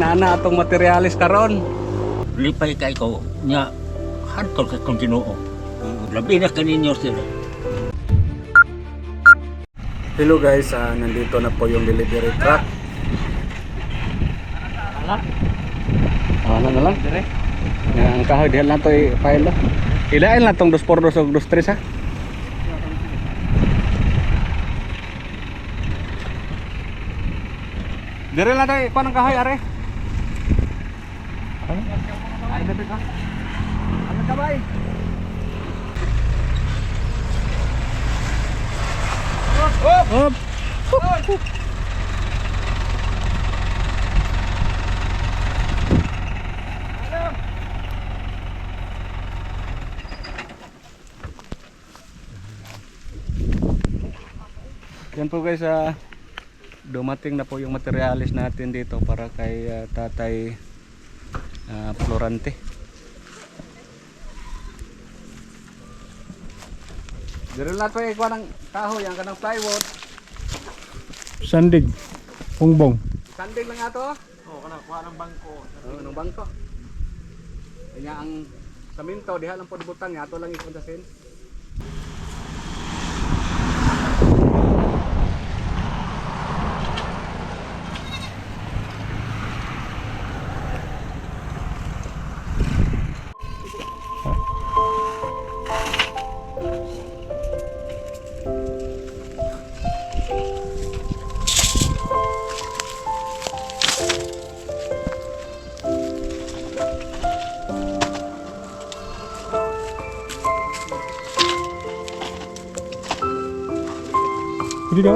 inana atong materialis karon. Lipay kay ko nya hantol ka kung Ginoo. Labi na kaninyo sila. Hello guys, nandito na po yung delivery truck. Ano na lang? Dire. Ang kahoy dihan lang to i-file do. Ilain lang tong 2x2 o 2-3 ha. Dire lang tayo, kuha ng kahoy are. Ay, dito ka. Ano ka ba? Hop! Hop! Yan po guys, dumating na po yung materialis natin dito para kay Tatay Florante. Dire lang tayo ikuha ng kahoy, ang kanang plywood. Sandig, pungbong. Sandig lang ato. Kanang kuha ng bangko. Ng bangko. Kanya ang saminto diha lang po butang ato lang ipuntasin. Hindi daw?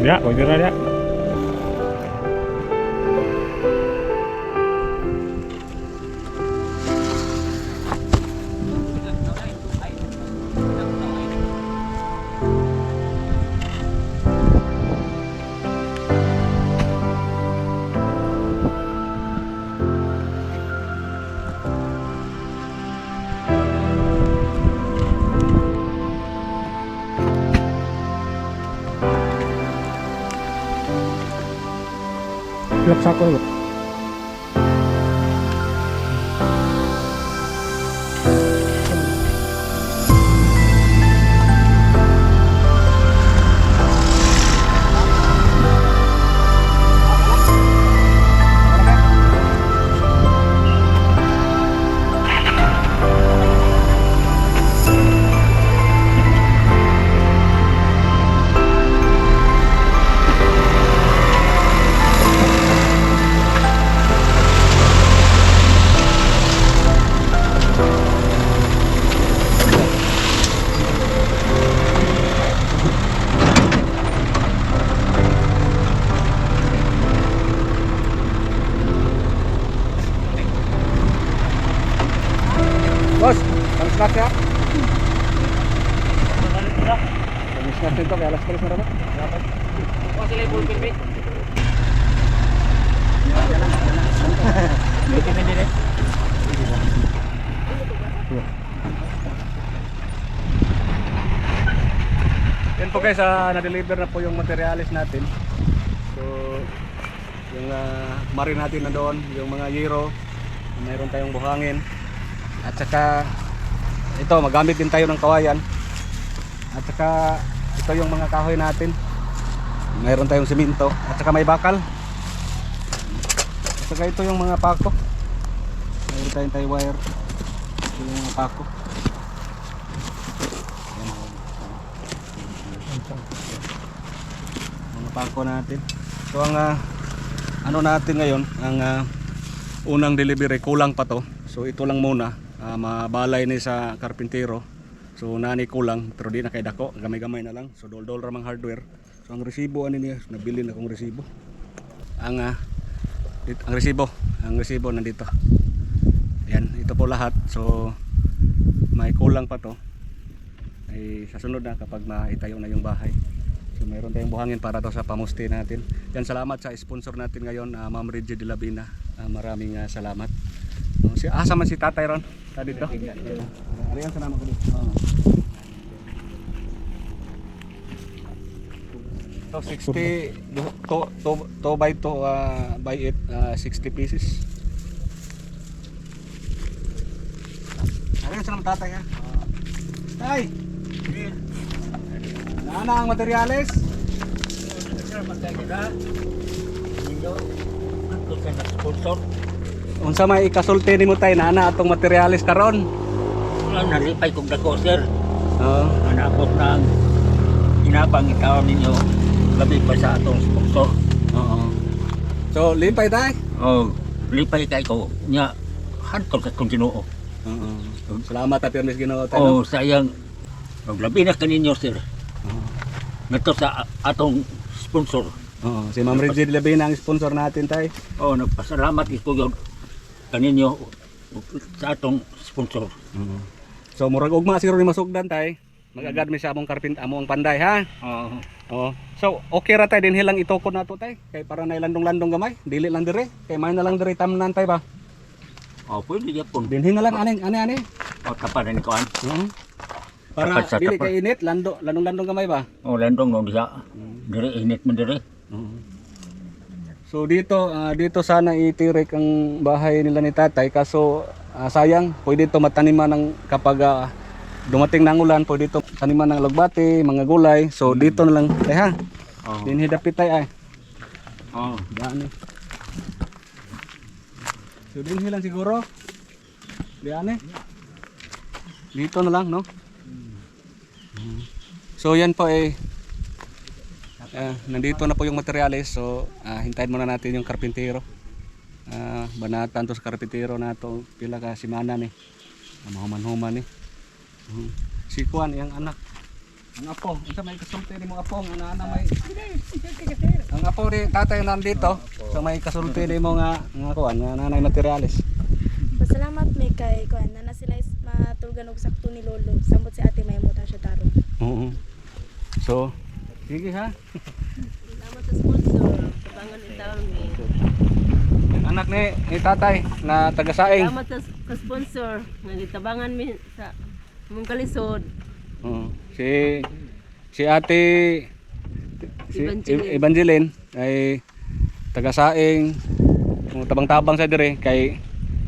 Ya, pwede na ya. Pilak sako ba? Bos, kamis na siya? Kamis na siya ito, kaya alas 3 na rin. O sila yung ballpen, mate. Yan po guys, na-deliver na po yung materialis natin. So, yung marin natin na doon, yung mga gyro, mayroon tayong buhangin. At saka, ito, magamit din tayo ng kawayan. At saka, ito yung mga kahoy natin. Mayroon tayong simento. At saka may bakal. At saka ito yung mga pako. Mayroon tayong tie wire. Ito yung mga pako. Mga pako natin. So ang ano natin ngayon, ang unang delivery, kulang pa to. So ito lang muna, mabalay ni sa karpintero. So nani kulang, pero di na kay dako, gamay-gamay na lang. So dol-dol ramang hardware. So ang resibo ani niya, nabili na akong resibo. Ang resibo nandito. Yan, ito po lahat. So may kulang pa to. Ay sa sunod na kapag maitayo na yung bahay. So mayroon tayong buhangin para to sa pamusti natin. Yan, salamat sa sponsor natin ngayon, Ma'am Reggie de Labina. Maraming salamat. Asa man si Tatay ron? Dito. Ariyan sa naman ko dito. So 60 to by 2 by 8 60 pieces. Ariyan sa naman Tatay ha. Tay. Nana ang materyales? Sponsor. Unsa may ikasulti nimo tay nana atong materyales karon? Nalipay kong dako, sir. Oo. Anapot na ang inabang ikaw ninyo. Labi pa sa atong sponsor. Oo. So limpay tay? Oh, lipay kay ko nya hantol sa kong Ginoo. Oo. Salamat ta permis Ginoo tay. Oh, sayang. Og labi na kaninyo, sir. Ngadto sa atong sponsor. Oo, si Ma'am Reggie de Labina ang sponsor natin tay. Oh, nagpasalamat ko yun kaninyo sa atong sponsor. So murag ugma siguro ni masugdan tay. Mag-agad mi sa among among panday ha. Oo. Oo. So okay ra tay din hilang itukod nato tay kay para na landong-landong gamay, dili lang dire. Kay may na lang dire tamnan tay ba. Oh, pwede yapon. Dinhi na lang ani. Oh, tapan ni kuan. Oo. Para Tapat sa dili tapat. kay init, landong-landong gamay ba. Oh, landong no diha. Dire init man dire. So dito sana itirik ang bahay nila ni Tatay kaso sayang pwede to mataniman ng kapag dumating ng ulan, pwede to taniman ng lagbati, mga gulay. So dito na lang tay ha. Oh. Dinhi dapit tay ay. Oh. Daan ni. So dinhi lang siguro. Diyan eh. Dito na lang no. So yan po nandito na po yung materials. So hintayin muna natin yung karpintero. Banatan to sa karpintero na to pila ka simana ni. Mahuman-human ni. Si Kuan yang anak. Ang apo, isa may kasulti ni mo apo, ang ana may. Ang apo ni tatay nandito, so may kasulti ni mo nga kuan, nga nanay materialis. Pasalamat may kay kuan na sila is matulgan og sakto ni lolo. Samot si ate may muta siya tarong. Oo. So, sige ha. Salamat sa sponsor. Tabangan ni taon ni. Anak ni tatay na taga-saing. Salamat sa sponsor. Nagitabangan mi sa mong kalisod. Oo. Si ate Evangeline. Evangeline ay taga-saing. Tabang-tabang sa dire kay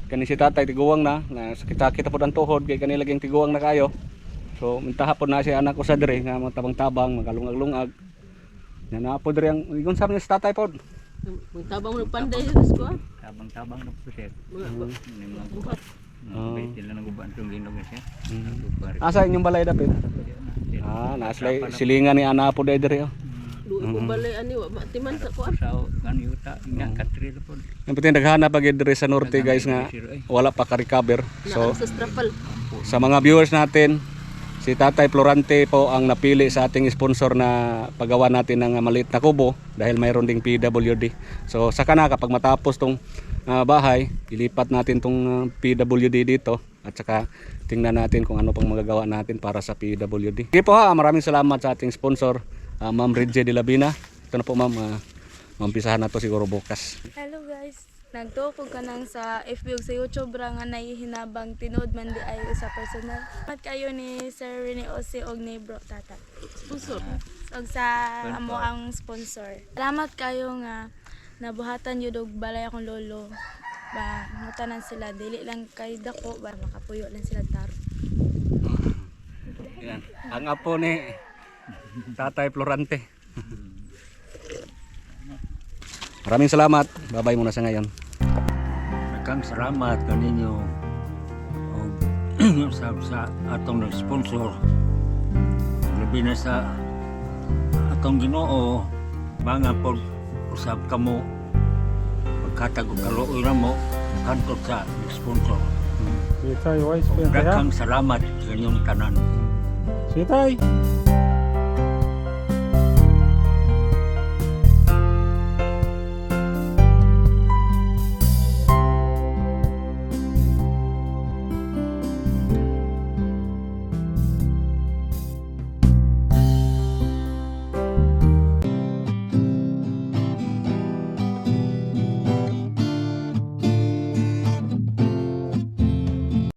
kani si tatay tiguwang na kita pod ang tuhod kay kanila laging tiguwang na kayo. So mintaha pod na si anak ko sa dire nga tabang-tabang magalungag-lungag. Nya na pod dire ang igon sa si tatay pod. Mong tabang mo panday sa ko. Tabang-tabang na po siya. Mga Buhat. Oh. Sila nang guban itong ginog siya. Asa inyong balay dapit? Naslay silingan ni ana pod dire. duwa ko balay ani wa matiman sa kuan. Sa kan yuta nga country po. Ang pitin daghana pag dire sa norte guys nga wala pa ka-recover. So Sa strapal. sa mga viewers natin, si Tatay Florante po ang napili sa ating sponsor na paggawa natin ng maliit na kubo dahil mayroon ding PWD. So saka na kapag matapos tong bahay, ilipat natin tong PWD dito at saka tingnan natin kung ano pang magagawa natin para sa PWD. Sige po ha, maraming salamat sa ating sponsor, Ma'am Ridje de Labina. Ito na po ma'am, mampisahan na to siguro bukas. Hello guys. Nagtuo ka nang sa FB ug sa YouTube ra nga nahihinabang tinud man di ay sa personal. Mat kayo ni Sir Rene Ose og ni Bro Tata. Sponsor. Og sa amo ang sponsor. Salamat kayo nga nabuhatan yun og balay akong lolo. Ba, mutanan sila dili lang kay dako ba makapuyo lang sila taro. Yan. Ang apo ni Tatay Florante. Maraming salamat. Bye-bye muna sa ngayon. Daghang salamat kaninyo sa atong nag-sponsor. Labi na sa atong Ginoo, mga pod usab kamo pagkatag og kaluoy na mo kanto sa sponsor. Sige tayo, wise pa yan kaya. Daghang salamat sa inyong tanan. Sige tayo.